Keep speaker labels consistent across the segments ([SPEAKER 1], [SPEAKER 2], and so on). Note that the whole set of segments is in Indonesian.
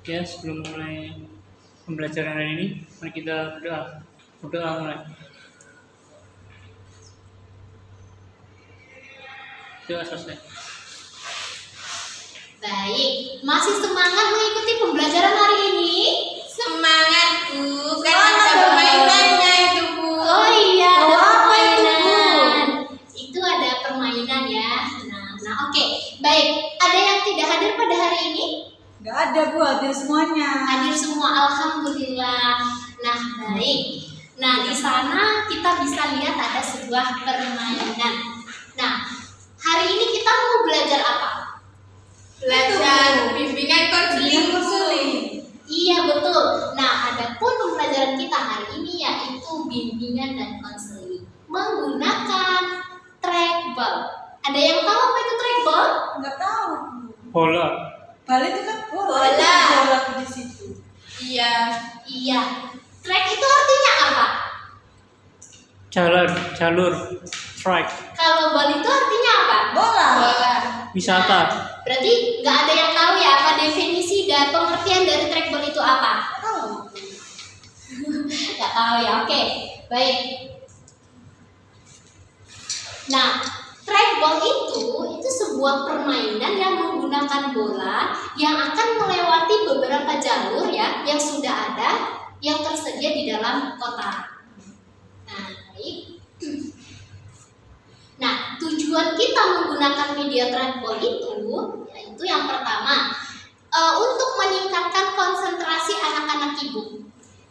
[SPEAKER 1] Ya, sebelum mulai pembelajaran hari ini, mari kita berdoa. Berdoa mulai. Doa selesai.
[SPEAKER 2] Baik, masih semangat mengikuti pembelajaran hari ini?
[SPEAKER 3] Semangat Bu, kan ada permainannya itu Bu.
[SPEAKER 2] Oh iya, ada
[SPEAKER 3] apa itu,
[SPEAKER 2] permainan. Itu ada permainan ya. Nah, oke. Baik, ada yang tidak hadir pada hari ini?
[SPEAKER 3] Gak ada Bu, hadir semuanya.
[SPEAKER 2] Hadir semua, alhamdulillah. Nah, baik. Nah, di sana kita bisa lihat ada sebuah permainan. Nah, hari ini kita mau belajar apa?
[SPEAKER 3] Belajar bimbingan konseling Bu.
[SPEAKER 2] Iya, betul. Nah, adapun pembelajaran kita hari ini yaitu bimbingan dan konseling menggunakan trackball. Ada yang tahu apa itu trackball?
[SPEAKER 3] Gak tahu.
[SPEAKER 1] Bola.
[SPEAKER 3] Bal itu kan bola.
[SPEAKER 2] Bola.
[SPEAKER 3] Bola di situ. Iya.
[SPEAKER 2] Iya. Track itu artinya apa?
[SPEAKER 1] Jalur, track,
[SPEAKER 2] Kalau bal itu artinya apa?
[SPEAKER 3] Bola.
[SPEAKER 1] wisata.
[SPEAKER 2] Berarti nggak ada yang tahu ya apa definisi dan pengertian dari trackball itu apa?
[SPEAKER 3] Tahu.
[SPEAKER 2] Nggak tahu ya. Oke, baik. Nah, trackball itu sebuah permainan yang menggunakan bola yang akan melewati beberapa jalur ya yang sudah ada yang tersedia di dalam kotak. Nah, baik. Nah, tujuan kita menggunakan media trackball itu yaitu yang pertama untuk meningkatkan konsentrasi anak-anak ibu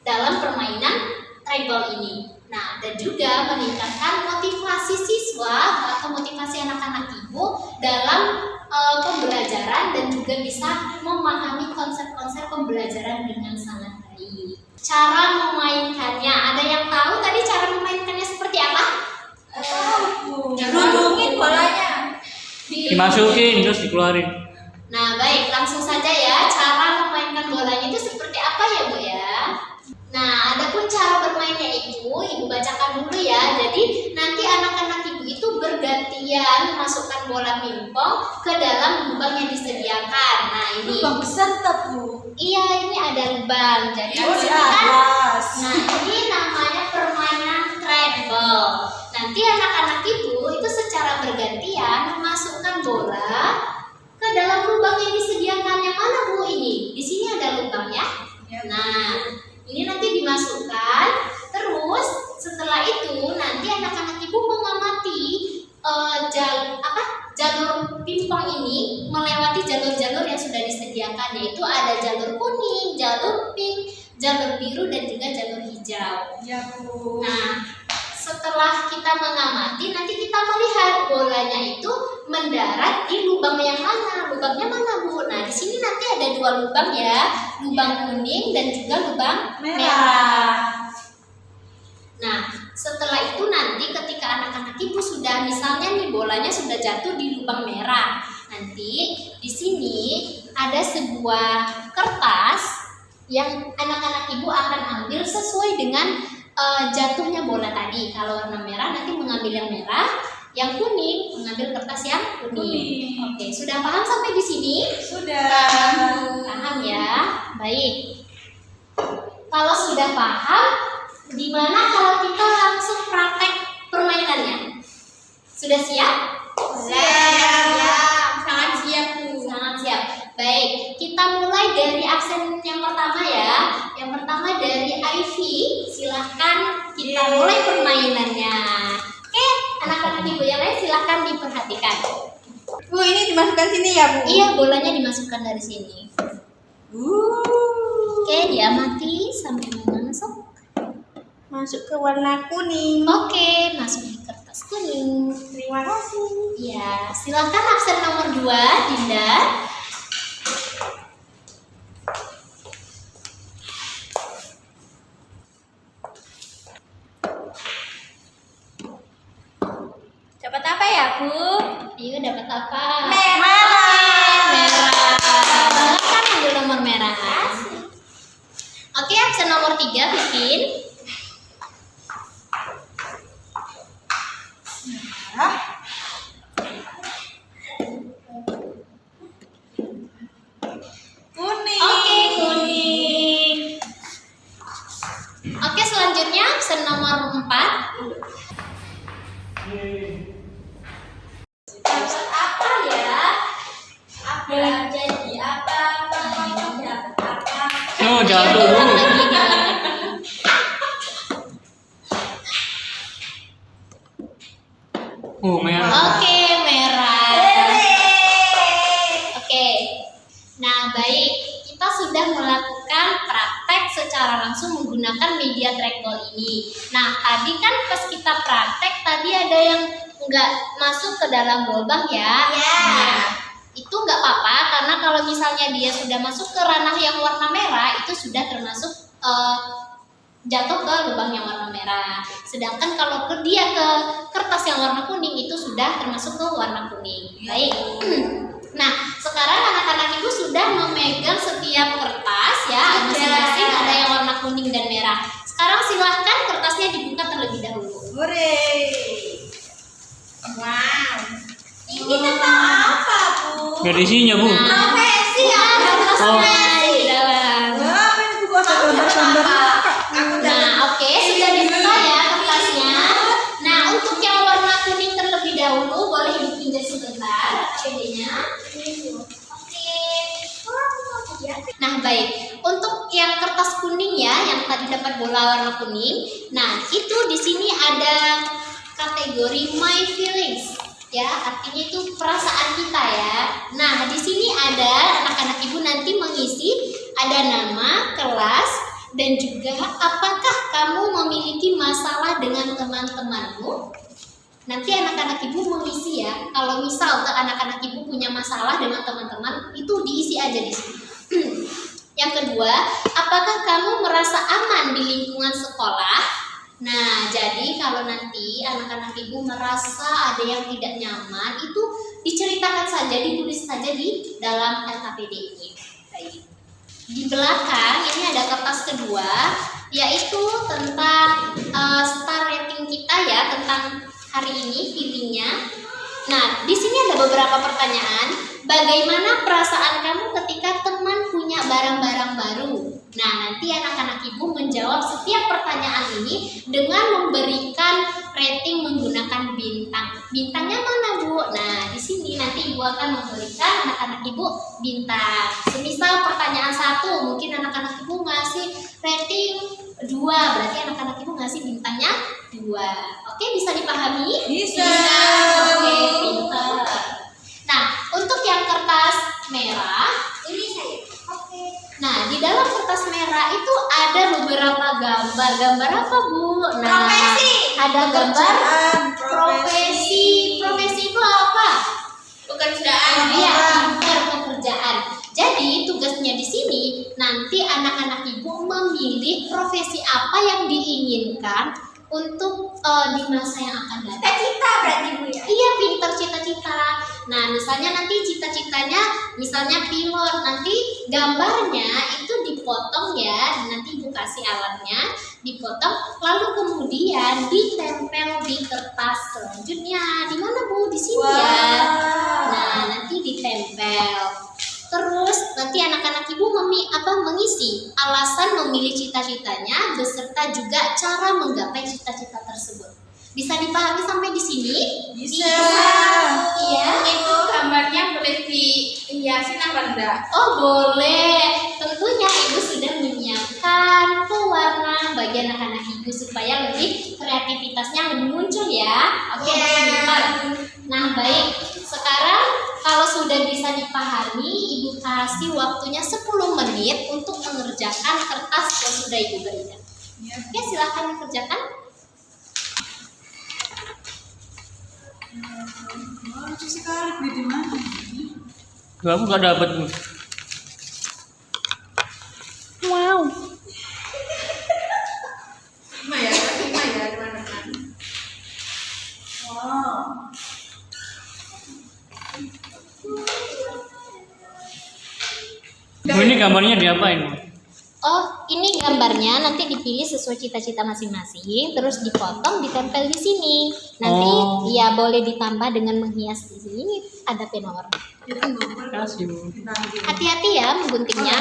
[SPEAKER 2] dalam permainan trackball ini. Nah, dan juga meningkatkan motivasi siswa atau motivasi anak-anak ibu dalam pembelajaran dan juga bisa memahami konsep-konsep pembelajaran dengan sangat baik. Cara memainkannya, ada yang tahu tadi cara memainkannya seperti apa?
[SPEAKER 3] Rundungin bolanya.
[SPEAKER 1] Dimasukin terus dikeluarin.
[SPEAKER 2] Nah, baik, langsung saja ya. Cara memainkan bolanya itu seperti apa ya, Bu ya? Nah, adapun cara bermainnya itu, Ibu bacakan dulu ya. Jadi, nanti anak-anak Ibu itu bergantian masukkan bola pingpong ke dalam lubang yang disediakan. Nah, ini.
[SPEAKER 3] Lubang besar tak Bu?
[SPEAKER 2] Iya, ini ada lubang. Jadi,
[SPEAKER 3] Oh,
[SPEAKER 2] di
[SPEAKER 3] di
[SPEAKER 2] sini kan.
[SPEAKER 3] atas.
[SPEAKER 2] Nah, ini namanya permainan trackball. Nanti anak-anak Ibu itu secara bergantian memasukkan bola ke dalam lubang yang disediakan. Yang mana Bu ini? Di sini ada lubang ya. Nah, ini nanti dimasukkan. Terus setelah itu nanti anak-anak Ibu mengamati jalur pingpong ini melewati jalur-jalur yang sudah disediakan, yaitu ada jalur kuning, jalur pink, jalur biru dan juga jalur hijau.
[SPEAKER 3] Ya Bu.
[SPEAKER 2] Nah, setelah kita mengamati, nanti kita melihat bolanya itu mendarat di lubang yang mana. Lubangnya mana, Bu? Nah, di sini nanti ada dua lubang ya, lubang kuning dan juga lubang merah. Nah, setelah itu nanti ketika anak-anak Ibu sudah, misalnya nih bolanya sudah jatuh di lubang merah, nanti di sini ada sebuah kertas yang anak-anak Ibu akan ambil sesuai dengan jatuhnya bola tadi. Kalau warna merah nanti mengambil yang merah, yang kuning mengambil kertas yang kuning. Oke, sudah paham sampai di sini?
[SPEAKER 3] Sudah.
[SPEAKER 2] Paham ya? Baik. Kalau sudah paham, gimana kalau kita langsung praktek permainannya? Sudah siap?
[SPEAKER 3] Siap. Sangat siap Bu.
[SPEAKER 2] Sangat siap. Baik, kita mulai dari absen yang pertama ya. Yang pertama dari Ivy. Silahkan kita mulai permainannya. Oke, anak-anak Ibu yang lain silahkan diperhatikan.
[SPEAKER 3] Bu, ini dimasukkan sini ya Bu?
[SPEAKER 2] Iya, bolanya dimasukkan dari sini. Oke, diamati sampai masuk.
[SPEAKER 3] Masuk ke warna kuning.
[SPEAKER 2] Oke, masuk di kertas kuning.
[SPEAKER 3] Terima kasih.
[SPEAKER 2] Ya, silakan absen nomor 2, Dinda.
[SPEAKER 3] Dapat apa ya Bu?
[SPEAKER 2] Ayo, dapat apa?
[SPEAKER 3] Merah.
[SPEAKER 2] Merah. Silakan ambil nomor merah. Oke, absen nomor 3, bikin.
[SPEAKER 3] Kuning.
[SPEAKER 2] Oke,
[SPEAKER 1] Satu
[SPEAKER 2] diulang
[SPEAKER 1] dulu.
[SPEAKER 2] lagi, diulang lagi.
[SPEAKER 1] Merah.
[SPEAKER 2] Oke, merah. Oke. Nah, baik. Kita sudah melakukan praktek secara langsung menggunakan media trackball ini. Nah, tadi kan pas kita praktek, tadi ada yang nggak masuk ke dalam lubang ya. Nah, itu nggak apa-apa, karena kalau misalnya dia sudah masuk ke ranah yang warna merah, itu sudah termasuk jatuh ke lubang yang warna merah. Sedangkan kalau dia ke kertas yang warna kuning, itu sudah termasuk ke warna kuning. Baik. Nah, sekarang anak-anak ibu sudah memegang setiap kertas ya, masing-masing ada yang warna kuning dan merah. Sekarang silahkan kertasnya dibuka terlebih dahulu.
[SPEAKER 3] Hore. Wow. Ini tentang apa, Bu?
[SPEAKER 1] Gak ada isinya, Bu.
[SPEAKER 3] Profesi ya.
[SPEAKER 2] Kertasnya di dalam.
[SPEAKER 3] Wah, pengen buka gambar-gambar.
[SPEAKER 2] Nah, oke, sudah dibuka ya kertasnya. Nah, untuk yang warna kuning terlebih dahulu, boleh dipinjam sebentar CD-nya. Oke. Nah, baik. Untuk yang kertas kuning ya, yang tadi dapat bola warna kuning. Nah, itu di sini ada kategori my feelings. Ya, artinya itu perasaan kita ya. Nah, di sini ada anak-anak ibu nanti mengisi ada nama, kelas, dan juga apakah kamu memiliki masalah dengan teman-temanmu. Nanti anak-anak ibu mengisi ya. Kalau misal anak-anak ibu punya masalah dengan teman-teman, itu diisi aja di sini. Yang kedua, apakah kamu merasa aman di lingkungan sekolah? Nah, jadi kalau nanti anak-anak ibu merasa ada yang tidak nyaman, itu diceritakan saja, ditulis saja di dalam LKPD ini. Baik. Di belakang ini ada kertas kedua, yaitu tentang star rating kita ya, tentang hari ini feelingnya. Nah, di sini ada beberapa pertanyaan. Bagaimana perasaan kamu ketika teman punya barang-barang baru? Nah, nanti anak-anak ibu menjawab setiap pertanyaan ini dengan memberikan rating menggunakan bintang. Bintangnya mana, Bu? Nah, di sini nanti ibu akan memberikan anak-anak ibu bintang. Semisal pertanyaan 1, mungkin anak-anak ibu ngasih rating 2, berarti anak-anak ibu ngasih bintangnya 2. Oke, bisa dipahami?
[SPEAKER 3] Bisa.
[SPEAKER 2] Oke, pintar. Nah, untuk yang kertas merah, ini saya. Oke. Nah, di dalam kertas merah itu ada beberapa gambar. Gambar apa, Bu? Nah,
[SPEAKER 3] Profesi.
[SPEAKER 2] ada gambar
[SPEAKER 3] Profesi.
[SPEAKER 2] Profesi itu apa?
[SPEAKER 3] Pekerjaan.
[SPEAKER 2] Iya, pekerjaan. Jadi tugasnya di sini nanti anak-anak ibu memilih profesi apa yang diinginkan untuk di masa yang akan datang.
[SPEAKER 3] Cita-cita berarti, Bu ya.
[SPEAKER 2] Iya, pinter cita-cita. Nah, misalnya nanti cita-citanya misalnya pilot, nanti gambarnya itu dipotong ya, nanti ibu kasih alatnya, dipotong, lalu kemudian ditempel di kertas selanjutnya. Di mana, Bu? Di sini ya. Nah, nanti ditempel. Terus nanti anak-anak ibu mengisi alasan memilih cita-citanya beserta juga cara menggapai cita-cita tersebut. Bisa dipahami sampai di sini?
[SPEAKER 3] Bisa.
[SPEAKER 2] Iya.
[SPEAKER 3] Itu gambarnya boleh dihiasin apa enggak?
[SPEAKER 2] Oh, boleh. Tentunya ibu sudah menyiapkan pewarna bagi anak-anak ibu supaya lebih kreativitasnya lebih muncul ya. Oke, bentar. Nah, baik. Sekarang kalau sudah bisa dipahami, ibu kasih waktunya 10 menit untuk mengerjakan kertas yang sudah ibu berikan. Oke, silakan dikerjakan.
[SPEAKER 3] Lucu sekali, beli di mana?
[SPEAKER 1] Kamu gak dapat, Bu.
[SPEAKER 2] Wow.
[SPEAKER 3] Lima ya, teman-teman. Wow.
[SPEAKER 1] Bu, ini gambarnya diapain, Bu?
[SPEAKER 2] Oh, ini gambarnya nanti dipilih sesuai cita-cita masing-masing, terus dipotong, ditempel di sini. Nanti ya boleh ditambah dengan menghias di sini ada pena warna.
[SPEAKER 1] Kasih, Bu.
[SPEAKER 2] Hati-hati ya mengguntingnya.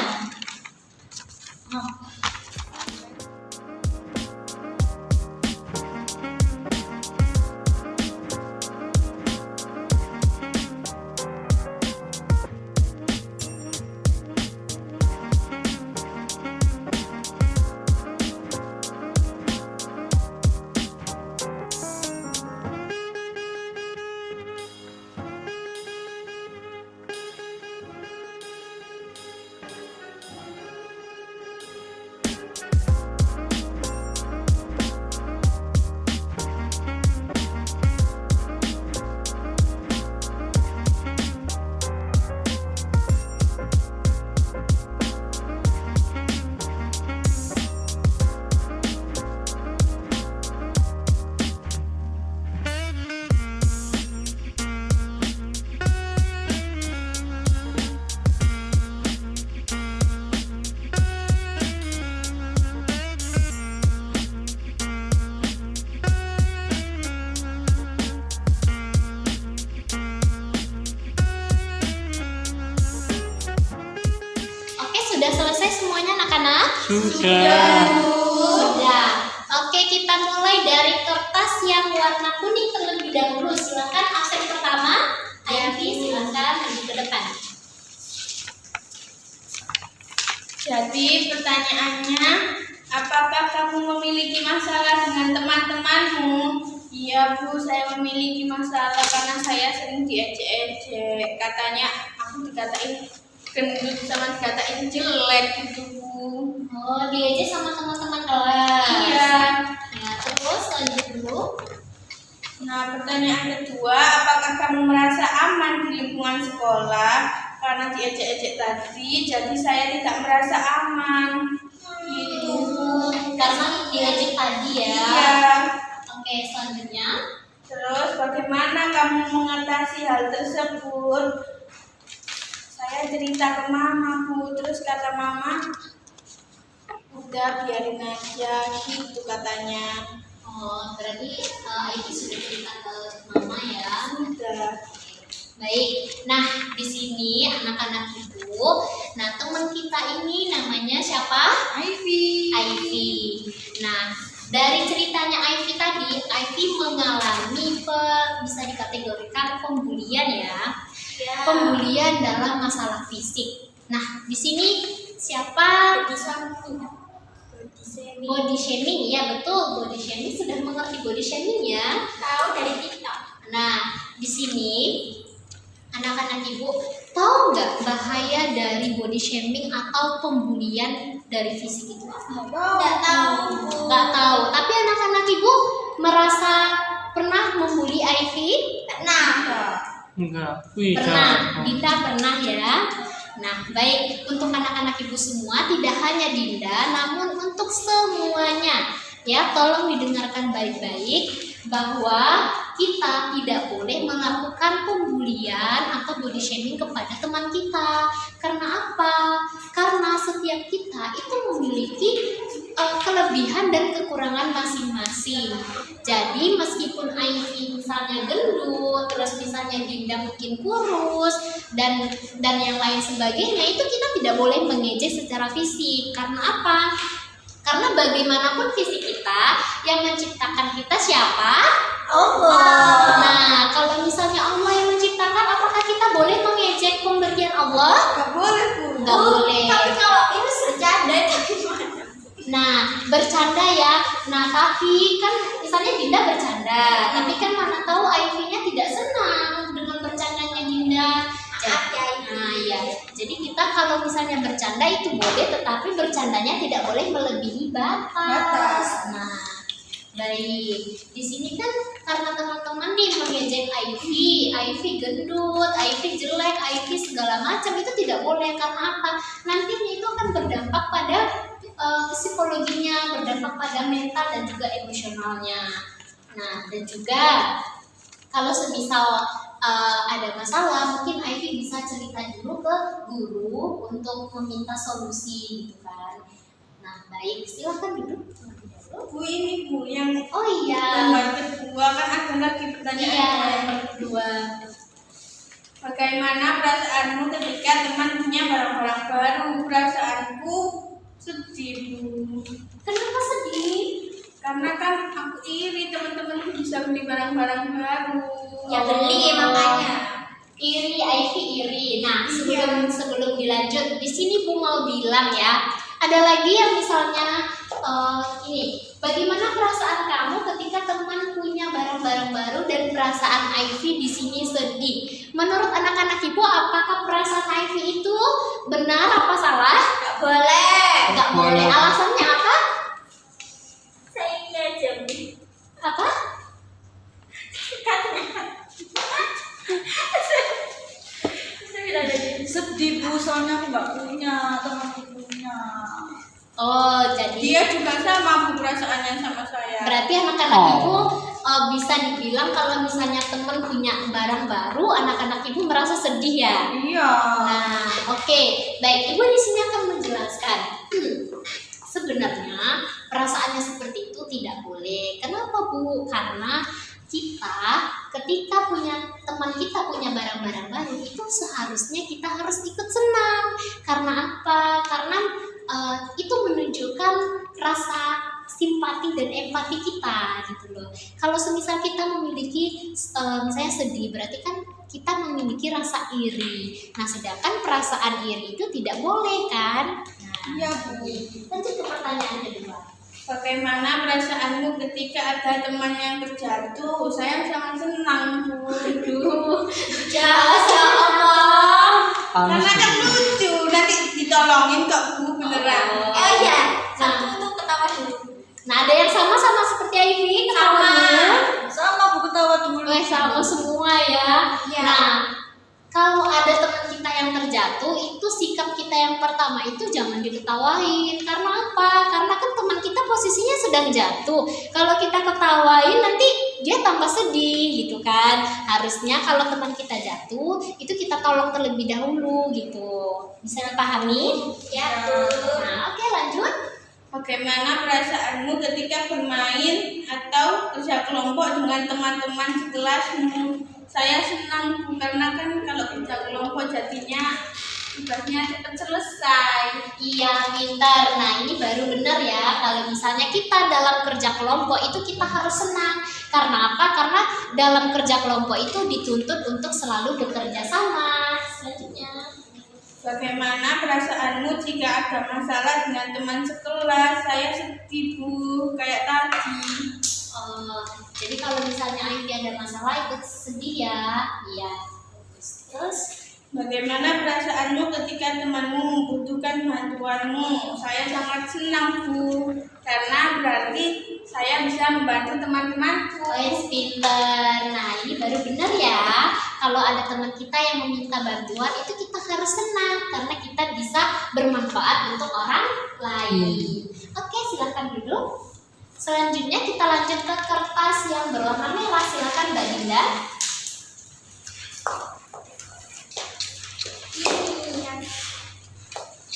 [SPEAKER 1] Sudah.
[SPEAKER 2] Sudah. Oke, kita mulai dari kertas yang warna kuning terlebih dahulu. Silakan absen pertama. Ivy, silakan maju ke depan.
[SPEAKER 3] Jadi pertanyaannya, apakah kamu memiliki masalah dengan teman-temanmu? Iya Bu, saya memiliki masalah karena saya sering diejek-ejek. Katanya aku dikatain gendut sama dikatain jelek gitu Bu.
[SPEAKER 2] Oh, diajak sama teman-teman kelas.
[SPEAKER 3] Iya.
[SPEAKER 2] Ya, terus lanjut dulu.
[SPEAKER 3] Nah, pertanyaan kedua, apakah kamu merasa aman di lingkungan sekolah? Karena diejek-ejek tadi, jadi saya tidak merasa aman. Gitu.
[SPEAKER 2] Karena diajak tadi ya.
[SPEAKER 3] Iya.
[SPEAKER 2] Oke, selanjutnya.
[SPEAKER 3] Terus bagaimana kamu mengatasi hal tersebut? Saya cerita ke mama Bu, terus kata mama, udah biarin aja gitu katanya.
[SPEAKER 2] Oh, berarti Ivy sudah cerita ke mama ya.
[SPEAKER 3] Udah.
[SPEAKER 2] Baik. Nah, di sini anak-anak ibu, nah teman kita ini namanya siapa?
[SPEAKER 3] Ivy.
[SPEAKER 2] Ivy. Nah, dari ceritanya Ivy tadi, Ivy mengalami bisa dikategorikan pembulian ya. Pembulian dalam masalah fisik. Nah, di sini siapa? Body shaming, ya betul. Body shaming, sudah mengerti body shaming ya?
[SPEAKER 3] Tahu dari TikTok.
[SPEAKER 2] Nah, di sini anak-anak ibu tahu nggak bahaya dari body shaming atau pembulian dari fisik itu apa?
[SPEAKER 3] Nggak tahu.
[SPEAKER 2] Nggak tahu. Tapi anak-anak ibu merasa pernah membuli Ivy?
[SPEAKER 3] Pernah.
[SPEAKER 1] Enggak. Wih,
[SPEAKER 2] Pernah. Dinda pernah ya. Nah, baik, untuk anak-anak ibu semua, tidak hanya Dinda, namun untuk semuanya, ya, tolong didengarkan baik-baik bahwa kita tidak boleh melakukan pembulian atau body shaming kepada teman kita. Karena apa? Karena setiap kita itu memiliki kelebihan dan kekurangan masing-masing. Jadi meskipun Ivy misalnya gendut, terus misalnya Dinda mungkin kurus dan yang lain sebagainya, itu kita tidak boleh mengejek secara fisik. Karena apa? Karena bagaimanapun fisik kita, yang menciptakan kita siapa?
[SPEAKER 3] Allah.
[SPEAKER 2] Nah, kalau misalnya Allah yang menciptakan, apakah kita boleh mengejek pemberian Allah?
[SPEAKER 3] Nggak boleh Bu.
[SPEAKER 2] Nggak boleh.
[SPEAKER 3] Tapi kalau ini bercanda itu gimana?
[SPEAKER 2] Nah, bercanda ya. Nah, tapi kan misalnya Dinda bercanda, tapi kan mana tahu Ivy-nya tidak senang dengan bercandanya Dinda. Nah, ya. Jadi kita kalau misalnya bercanda itu boleh, tetapi bercandanya tidak boleh melebihi batas. Nah, baik. Di sini kan karena teman-teman nih mengejek Ivy gendut, Ivy jelek, Ivy segala macam, itu tidak boleh. Karena apa? Nantinya itu akan berdampak pada psikologinya, berdampak pada mental dan juga emosionalnya. Nah, dan juga kalau semisal ada masalah, mungkin Ivy bisa cerita dulu ke guru untuk meminta solusi gitu kan. Nah, baik, silakan duduk.
[SPEAKER 3] Bu, ini Bu yang
[SPEAKER 2] Oh iya.
[SPEAKER 3] gambar kedua kan ada lagi pertanyaan.
[SPEAKER 2] Iya, yang kedua.
[SPEAKER 3] Bagaimana perasaanmu ketika teman punya barang-barang baru? Perasaanku sedih Bu.
[SPEAKER 2] Kenapa sedih?
[SPEAKER 3] Karena kan aku iri teman-temanku bisa beli barang-barang baru.
[SPEAKER 2] Ya beli makanya. Iri, Ivy iri. Nah, sebelum dilanjut, di sini Bu mau bilang ya, ada lagi yang misalnya ini, bagaimana perasaan kamu ketika teman punya barang-barang baru dan perasaan Ivy di sini sedih? Menurut anak-anak ibu, apakah perasaan Ivy itu benar apa salah?
[SPEAKER 3] Gak boleh.
[SPEAKER 2] Nggak boleh. Alasannya apa?
[SPEAKER 3] Saya ini aja Bu.
[SPEAKER 2] Apa?
[SPEAKER 4] Sedih Bu, soalnya aku nggak punya, temanku punya.
[SPEAKER 2] Oh, jadi
[SPEAKER 3] Dia juga sama Bu perasaannya sama saya.
[SPEAKER 2] berarti anak-anak ibu bisa dibilang kalau misalnya teman punya barang baru, anak-anak ibu merasa sedih ya.
[SPEAKER 3] Iya.
[SPEAKER 2] Nah, oke, baik, ibu di sini akan menjelaskan. Sebenarnya perasaannya seperti itu tidak boleh. Kenapa Bu? Karena kita ketika teman kita punya barang-barang baru, itu seharusnya kita harus ikut senang. Karena apa? Karena itu menunjukkan rasa simpati dan empati kita gitu loh. Kalau semisal kita memiliki misalnya sedih, berarti kan kita memiliki rasa iri. Nah, sedangkan perasaan iri itu tidak boleh kan? Nah,
[SPEAKER 3] Iya, Bu.
[SPEAKER 2] lanjut ke pertanyaan kedua.
[SPEAKER 3] Bagaimana perasaanmu ketika ada teman yang terjatuh? Saya sangat senang, Bu.
[SPEAKER 2] Ya Allah.
[SPEAKER 3] Karena kan lucu, nanti ditolongin kok, Bu, beneran.
[SPEAKER 2] Oh iya, satu untuk ketawa dulu. Nah, ada yang sama seperti Ivy ketawanya.
[SPEAKER 4] Sama Bu ketawa dulu.
[SPEAKER 2] Sama semua ya.
[SPEAKER 3] Iya.
[SPEAKER 2] Nah, kalau ada teman kita yang terjatuh, itu sikap kita yang pertama itu jangan diketawain. Karena apa? Karena kan teman kita posisinya sedang jatuh. Kalau kita ketawain nanti dia tambah sedih gitu kan. Harusnya kalau teman kita jatuh, itu kita tolong terlebih dahulu gitu. Bisa dipahami?
[SPEAKER 3] Ya.
[SPEAKER 2] Nah, oke, lanjut.
[SPEAKER 3] Bagaimana perasaanmu ketika bermain atau kerja kelompok dengan teman-teman sekelasmu? Saya senang, Bu, karena kan kalau kerja kelompok jadinya tugasnya cepat selesai.
[SPEAKER 2] Iya, pintar. Nah, ini baru benar ya. Kalau misalnya kita dalam kerja kelompok itu kita harus senang. Karena apa? Karena dalam kerja kelompok itu dituntut untuk selalu bekerja sama. Selanjutnya.
[SPEAKER 3] Bagaimana perasaanmu jika ada masalah dengan teman sekelas? Saya sedih, Bu, kayak tadi.
[SPEAKER 2] Jadi kalau misalnya Ivy ada masalah ikut sedih ya. Iya. Terus
[SPEAKER 3] Bagaimana perasaanmu ketika temanmu membutuhkan bantuanmu? Saya sangat senang, Bu, karena berarti saya bisa membantu teman-temanku.
[SPEAKER 2] pintar. Nah, ini baru benar ya. Kalau ada teman kita yang meminta bantuan, itu kita harus senang karena kita bisa bermanfaat untuk orang lain. Oke, silakan duduk. Selanjutnya kita lanjut ke kertas yang berwarna merah. Silakan Mbak Dinda.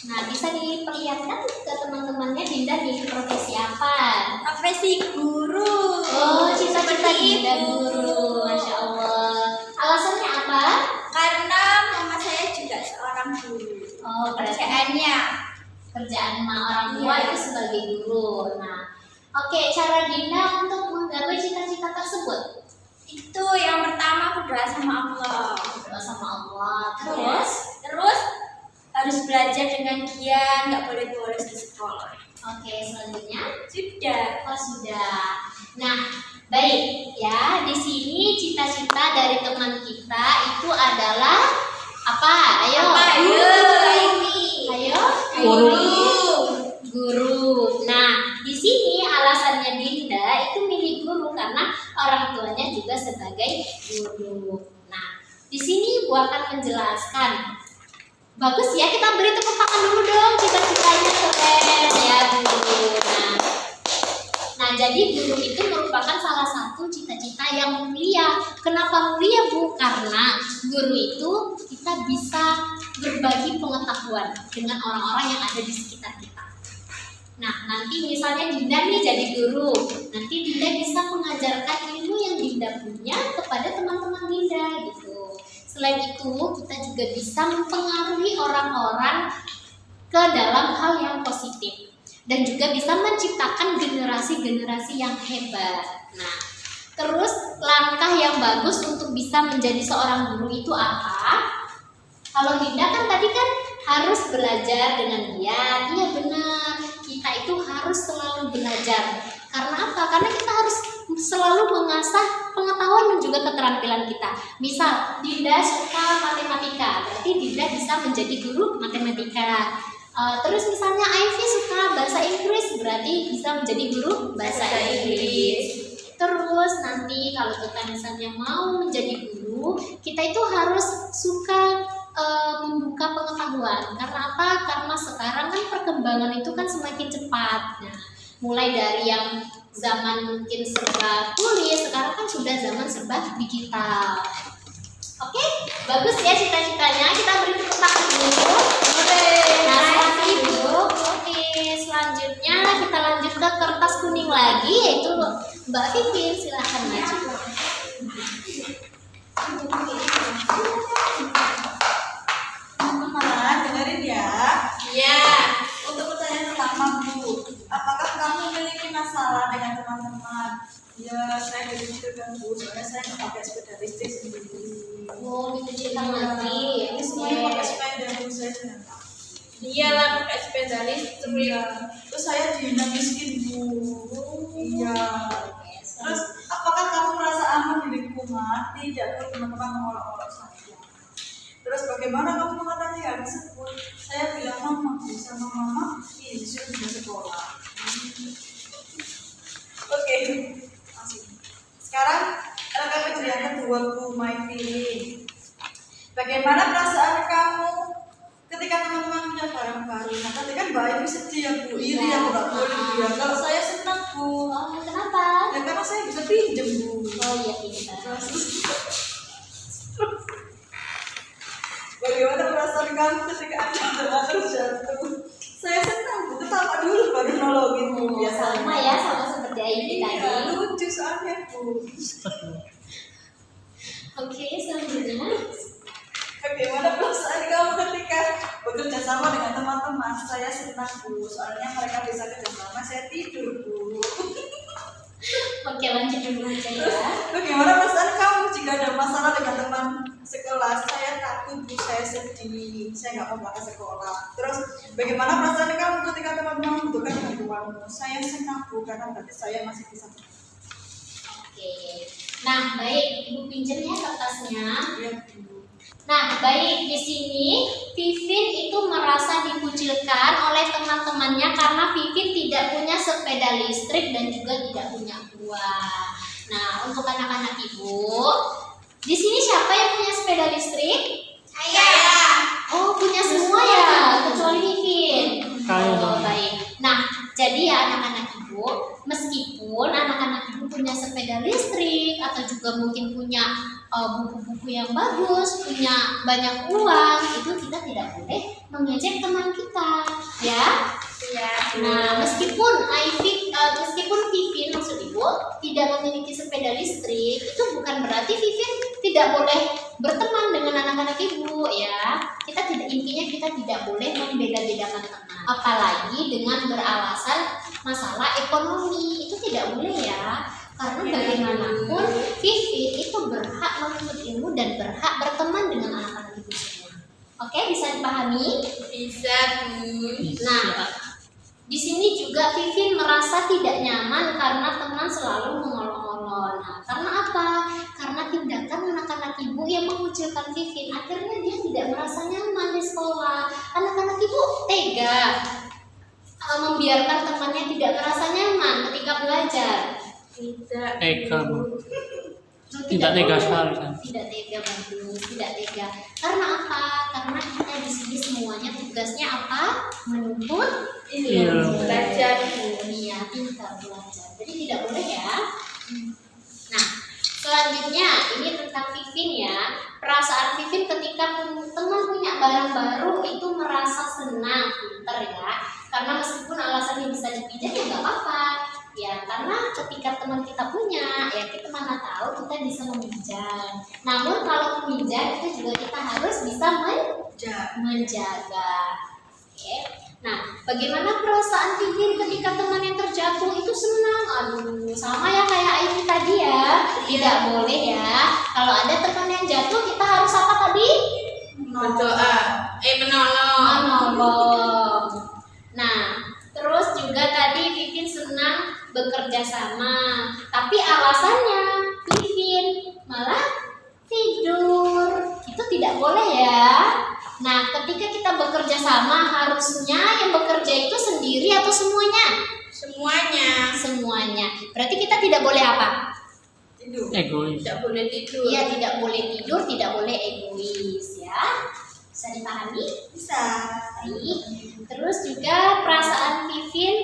[SPEAKER 2] Nah, bisa diperlihatkan ke teman-temannya Dinda di profesi apa?
[SPEAKER 4] Profesi guru.
[SPEAKER 2] Oh, cita-cita Dinda guru. Masya Allah. Alasannya apa?
[SPEAKER 4] Karena mama saya juga seorang guru.
[SPEAKER 2] Oh,
[SPEAKER 4] Kerjaannya
[SPEAKER 2] kerjaan orang tua
[SPEAKER 4] Iya.
[SPEAKER 2] itu sebagai guru. Nah, oke, cara Dinda untuk menggapai cita-cita tersebut
[SPEAKER 4] itu yang pertama berdoa sama Allah.
[SPEAKER 2] berdoa sama Allah.
[SPEAKER 4] Terus harus belajar dengan giat, nggak boleh bolos di sekolah.
[SPEAKER 2] Oke, selanjutnya.
[SPEAKER 4] Sudah.
[SPEAKER 2] Oh, sudah. Nah, baik ya. Di sini cita-cita dari teman kita itu adalah apa? Ayo.
[SPEAKER 4] Apa? Ayo, Ivy.
[SPEAKER 2] Ayo.
[SPEAKER 4] Guru.
[SPEAKER 2] Nah, di sini alasannya Dinda itu milih guru karena orang tuanya juga sebagai guru. Nah, di sini Bu akan menjelaskan. Bagus ya, kita beri tepuk tangan dulu dong. Cita-citanya keren ya guru. Nah, jadi guru itu merupakan salah satu cita-cita yang mulia. Kenapa mulia, Bu? Karena guru itu kita bisa berbagi pengetahuan dengan orang-orang yang ada di sekitar kita. Nah, nanti misalnya Dinda nih jadi guru, nanti Dinda bisa mengajarkan ilmu yang Dinda punya kepada teman-teman Dinda gitu. Selain itu, kita juga bisa mempengaruhi orang-orang ke dalam hal yang positif dan juga bisa menciptakan generasi-generasi yang hebat. Nah, terus langkah yang bagus untuk bisa menjadi seorang guru itu apa? Kalau Dinda kan tadi kan harus belajar dengan giat. Iya benar. Kita itu harus selalu belajar. Karena apa? Karena kita harus selalu mengasah pengetahuan dan juga keterampilan kita. Misal Dinda suka matematika, berarti Dinda bisa menjadi guru matematika. Terus misalnya Ivy suka bahasa Inggris, berarti bisa menjadi guru bahasa Inggris. Terus nanti kalau kita misalnya mau menjadi guru, kita itu harus suka membuka pengetahuan. Karena apa? Karena sekarang kan perkembangan itu kan semakin cepat. Nah, mulai dari yang zaman mungkin serba tulis, sekarang kan sudah zaman serba digital. Oke, bagus ya cita-citanya. Kita beri tepuk tangan dulu. Nah, silakan Ibu. Oke, selanjutnya kita lanjut ke kertas kuning lagi, yaitu Mbak Vivi. Silakan maju.
[SPEAKER 3] Teman-teman, dengerin ya.
[SPEAKER 4] Ya, untuk pertanyaan
[SPEAKER 5] masalah dengan teman-teman. Ya, saya dikucilkan Bu, soalnya saya nggak pakai sepeda listrik sendiri.
[SPEAKER 2] Oh, dikucilkan lagi.
[SPEAKER 5] Ini semuanya pakai sepeda Bu, saya tidak tahu.
[SPEAKER 3] Iyalah pakai sepeda listrik.
[SPEAKER 5] Iya, terus saya dihina miskin Bu. Iya. Terus apakah kamu merasa aman di lingkungan? Tidak, Bu, teman-teman mengolok-olok saya. Terus bagaimana kamu mengatasi hal tersebut? Saya bilang mama, sama mama, ini disuruh juga sekolah. Oke, langsung. Sekarang rekaman yang kedua Bu, my feeling. Bagaimana perasaan kamu ketika teman-teman punya barang baru? Nah, tadi kan Mbak Ivi sedih ya Bu, iri aku nggak boleh dia. Kalau saya senang Bu,
[SPEAKER 2] Oh, kenapa?
[SPEAKER 5] ya karena saya bisa pinjam Bu.
[SPEAKER 2] Oh iya, pintar.
[SPEAKER 5] Bagaimana perasaan kamu ketika ada teman terjatuh? Saya senang Bu, ketawa dulu baru nolongin Bu. Biasa
[SPEAKER 2] Sama ya, sama seperti Aini
[SPEAKER 5] Iya,
[SPEAKER 2] tadi.
[SPEAKER 5] lucu soalnya Bu.
[SPEAKER 2] Oke, selanjutnya.
[SPEAKER 5] Bagaimana perasaan kamu ketika bekerja sama dengan teman-teman? Saya senang Bu, soalnya mereka bisa kerja sama, saya tidur Bu.
[SPEAKER 2] Oke, lanjut dulu aja ya.
[SPEAKER 5] Bagaimana perasaan kamu jika ada masalah dengan teman sekelas? Saya takut Bu, saya sedih, saya nggak mau berangkat sekolah. Terus bagaimana perasaan kamu ketika teman-teman membutuhkan bantuanmu? Saya senang Bu, karena berarti saya masih bisa.
[SPEAKER 2] Oke. Nah, baik, Ibu pinjam ya kertasnya.
[SPEAKER 5] Iya Bu.
[SPEAKER 2] Nah, baik, di sini Vivin itu merasa dikucilkan oleh teman-temannya karena Vivin tidak punya sepeda listrik dan juga tidak punya uang. Nah, untuk anak-anak Ibu, di sini siapa yang punya sepeda listrik?
[SPEAKER 3] Saya.
[SPEAKER 2] Oh, punya semua ya, kecuali Vivin.
[SPEAKER 1] Saya
[SPEAKER 2] Oh,
[SPEAKER 1] dong.
[SPEAKER 2] baik. Nah, jadi ya anak-anak Ibu, meskipun anak-anak Ibu punya sepeda listrik atau juga mungkin punya buku-buku yang bagus, punya banyak uang, itu kita tidak boleh mengejek teman kita, ya.
[SPEAKER 3] Iya.
[SPEAKER 2] Nah, meskipun meskipun Vivin maksud Ibu tidak memiliki sepeda listrik, itu bukan berarti Vivin tidak boleh berteman dengan anak-anak Ibu, ya. Intinya kita tidak boleh membeda-bedakan teman. Apalagi dengan beralasan masalah ekonomi, itu tidak boleh ya. Karena bagaimanapun Vivin itu berhak menuntut ilmu dan berhak berteman dengan anak-anak Ibu semua. Oke, bisa dipahami?
[SPEAKER 3] Bisa Bu.
[SPEAKER 2] Nah, di sini juga Vivin merasa tidak nyaman karena teman selalu mengolok-olok. Nah, karena apa? Karena tindakan anak-anak Ibu yang mengucilkan Vivin, akhirnya dia tidak merasa nyaman di sekolah. Anak-anak Ibu tega membiarkan temannya tidak merasa nyaman ketika belajar.
[SPEAKER 3] Tidak.
[SPEAKER 1] Tega Bu.
[SPEAKER 2] Oh,
[SPEAKER 1] Tidak tega
[SPEAKER 2] boleh.
[SPEAKER 1] sekali, kan?
[SPEAKER 2] Tidak tega bagus, tidak tega. Karena apa? Karena kita di sini semuanya tugasnya apa? Menuntut
[SPEAKER 1] Iya.
[SPEAKER 3] Belajar.
[SPEAKER 2] Iya, pintar belajar. Jadi tidak boleh ya. Nah, selanjutnya ini tentang Vivin ya. Perasaan Vivin ketika teman punya barang baru itu merasa senang, pintar ya. Karena meskipun alasannya bisa dipinjam ya nggak apa-apa. Ya, karena ketika teman kita punya, ya kita mana tahu kita bisa meminjam. Namun kalau meminjam itu juga kita harus bisa menjaga. Oke. Nah, bagaimana perasaan Vivin ketika teman yang terjatuh itu senang? Aduh, sama ya kayak Aini tadi ya. Tidak boleh ya. Kalau ada teman yang jatuh, kita harus apa tadi?
[SPEAKER 3] Berdoa. Menolong.
[SPEAKER 2] Menolong. Nah, terus juga tadi Vivin senang bekerja sama. Tapi alasannya Vivin malah tidur. Itu tidak boleh ya. Nah, ketika kita bekerja sama, harusnya yang bekerja itu sendiri atau semuanya?
[SPEAKER 3] Semuanya.
[SPEAKER 2] Semuanya. Berarti kita tidak boleh apa?
[SPEAKER 5] Tidur.
[SPEAKER 1] Egois.
[SPEAKER 3] Tidak boleh tidur.
[SPEAKER 2] Iya, tidak boleh tidur, tidak boleh egois ya. Bisa dipahami?
[SPEAKER 5] Bisa.
[SPEAKER 2] Baik. Terus juga perasaan Vivin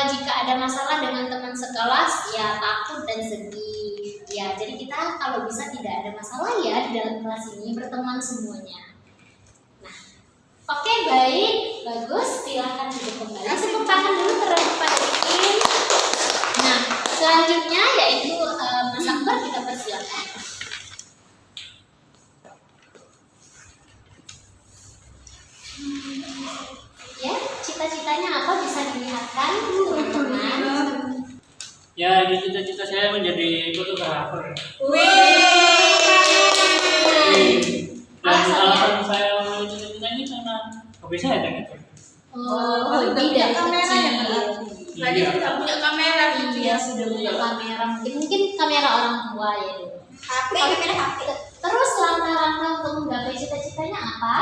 [SPEAKER 2] jika ada masalah dengan teman sekelas, ya takut dan sedih. Ya, jadi kita kalau bisa tidak ada masalah ya di dalam kelas ini, berteman semuanya. Oke, baik, bagus. Silakan duduk kembali. Tepuk tangan dulu terhadap Pak Vivin. Nah, selanjutnya yaitu Mas Akbar, kita persilakan. Ya, cita-citanya apa bisa dilihatkan teman-teman?
[SPEAKER 1] Ya, ini cita-cita saya menjadi fotografer. Dan alasan saya memilih cita-cita ini karena hobi saya kan itu.
[SPEAKER 2] Oh,
[SPEAKER 5] Udah
[SPEAKER 2] lebih
[SPEAKER 5] punya
[SPEAKER 2] dari
[SPEAKER 5] kamera ya,
[SPEAKER 2] kecil.
[SPEAKER 5] berarti.
[SPEAKER 3] Tadi kita punya kamera gitu
[SPEAKER 2] Iya,
[SPEAKER 3] ya.
[SPEAKER 2] sudah punya kamera. Mungkin kamera orang tua ya dulu.
[SPEAKER 4] kamera HP.
[SPEAKER 2] Terus langkah-langkah untuk menggapai cita-citanya apa?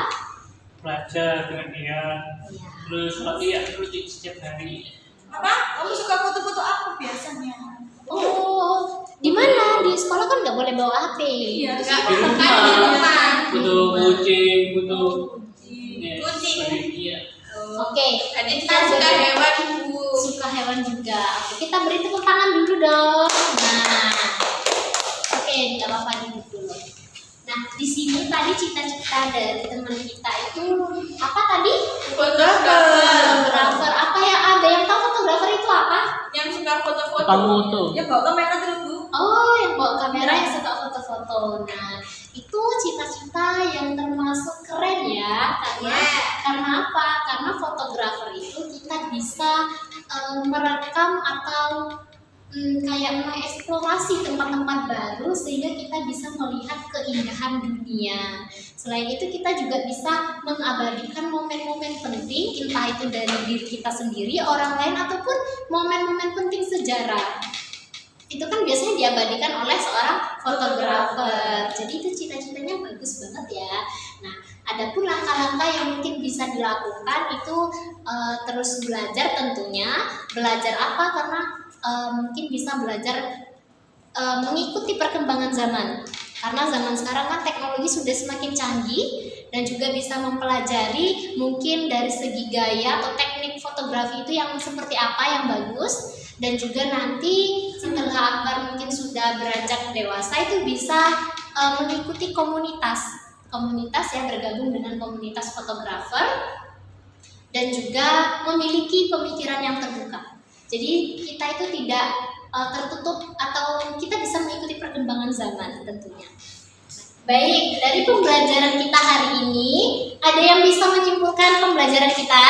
[SPEAKER 1] Belajar dengan dia,
[SPEAKER 2] Iya.
[SPEAKER 1] terus latihan rutin setiap hari.
[SPEAKER 5] Apa? Kamu suka foto-foto apa biasanya?
[SPEAKER 2] Oh, di mana? Di sekolah kan nggak boleh bawa HP.
[SPEAKER 5] Iya,
[SPEAKER 3] Enggak
[SPEAKER 1] Di
[SPEAKER 3] apa-apa kan di rumah.
[SPEAKER 1] butuh kucing, butuh
[SPEAKER 3] Kucing.
[SPEAKER 1] Iya.
[SPEAKER 2] Oke,
[SPEAKER 3] Tadi kita suka hewan Bu.
[SPEAKER 2] suka hewan juga. Oke, kita beri tepuk tangan dulu dong. Nah, oke, nggak apa-apa dulu. Nah, di sini tadi cita-cita dari teman kita itu apa tadi?
[SPEAKER 3] Fotografer.
[SPEAKER 2] Fotografer. Apa ya? Ada yang tahu fotografer itu apa?
[SPEAKER 3] Yang suka foto-foto.
[SPEAKER 1] Foto.
[SPEAKER 5] Ya bawa kamera terus Bu.
[SPEAKER 2] Oh, yang bawa kamera yang suka foto-foto. Nah, itu cita-cita yang termasuk keren ya, karena apa? Karena fotografer itu kita bisa merekam atau kayak mengeksplorasi tempat-tempat baru sehingga kita bisa melihat keindahan dunia. Selain itu kita juga bisa mengabadikan momen-momen penting, entah itu dari diri kita sendiri, orang lain ataupun momen-momen penting sejarah. Itu kan biasanya diabadikan oleh seorang fotografer. Jadi itu cita-citanya bagus banget ya. Nah, adapun langkah-langkah yang mungkin bisa dilakukan itu terus belajar tentunya. Belajar apa? Karena mungkin bisa belajar mengikuti perkembangan zaman. Karena zaman sekarang kan teknologi sudah semakin canggih dan juga bisa mempelajari mungkin dari segi gaya atau teknik fotografi itu yang seperti apa yang bagus. Dan juga nanti setelah Akbar mungkin sudah beranjak dewasa itu bisa mengikuti komunitas yang bergabung dengan komunitas fotografer dan juga memiliki pemikiran yang terbuka. Jadi kita itu tidak tertutup atau kita bisa mengikuti perkembangan zaman tentunya. Baik, dari pembelajaran kita hari ini ada yang bisa menyimpulkan pembelajaran kita?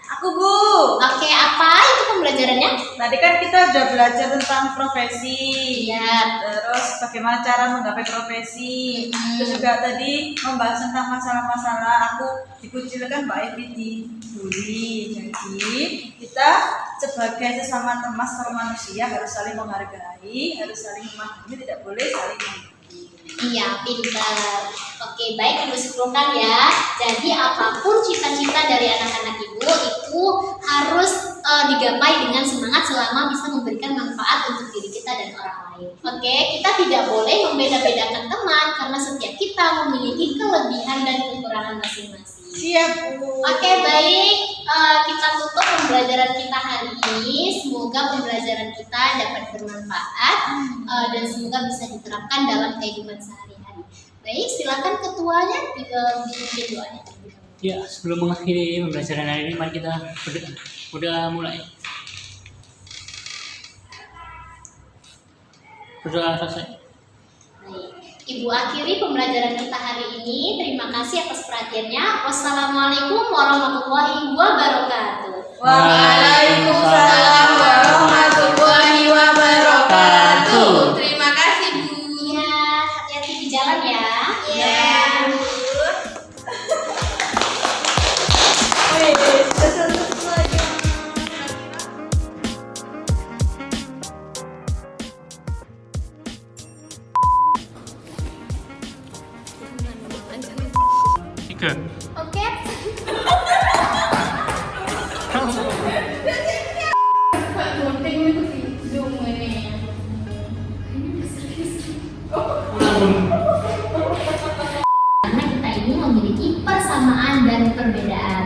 [SPEAKER 5] Aku Bu.
[SPEAKER 2] Oke, apa itu pembelajarannya?
[SPEAKER 5] Tadi kan kita udah belajar tentang profesi.
[SPEAKER 2] Iya.
[SPEAKER 5] Terus bagaimana cara menggapai profesi. Terus juga tadi membahas tentang masalah-masalah aku dikucilkan Mbak Evi dibully. Jadi kita sebagai sesama manusia harus saling menghargai, harus saling memahami, tidak boleh saling membenci.
[SPEAKER 2] Iya, pintar. Oke, baik Ibu simpulkan ya. Jadi apapun cita-cita dari anak-anak Ibu itu harus digapai dengan semangat selama bisa memberikan manfaat untuk diri kita dan orang lain. Oke, kita tidak boleh membeda-bedakan teman karena setiap kita memiliki kelebihan dan kekurangan masing-masing.
[SPEAKER 5] Siap Bu.
[SPEAKER 2] Oke, baik. Kita tutup pembelajaran kita hari ini. Semoga pembelajaran kita dapat bermanfaat dan semoga bisa diterapkan dalam kehidupan sehari-hari. Baik, silakan ketuanya dipimpin doanya.
[SPEAKER 1] Ya, sebelum mengakhiri pembelajaran hari ini, mari kita berdoa. Udah mulai. Berdoa selesai.
[SPEAKER 2] Baik. Ibu akhiri pembelajaran kita hari ini. Terima kasih atas perhatiannya. Wassalamualaikum warahmatullahi wabarakatuh.
[SPEAKER 3] Waalaikumsalam warahmatullahi wabarakatuh. Terima kasih Bu.
[SPEAKER 2] Iya, hati-hati di jalan ya.
[SPEAKER 3] Iya.
[SPEAKER 1] Tiga.
[SPEAKER 2] Oke.
[SPEAKER 3] Gunting itu sih Zoom ini.
[SPEAKER 2] Karena kita ini memiliki persamaan dan perbedaan.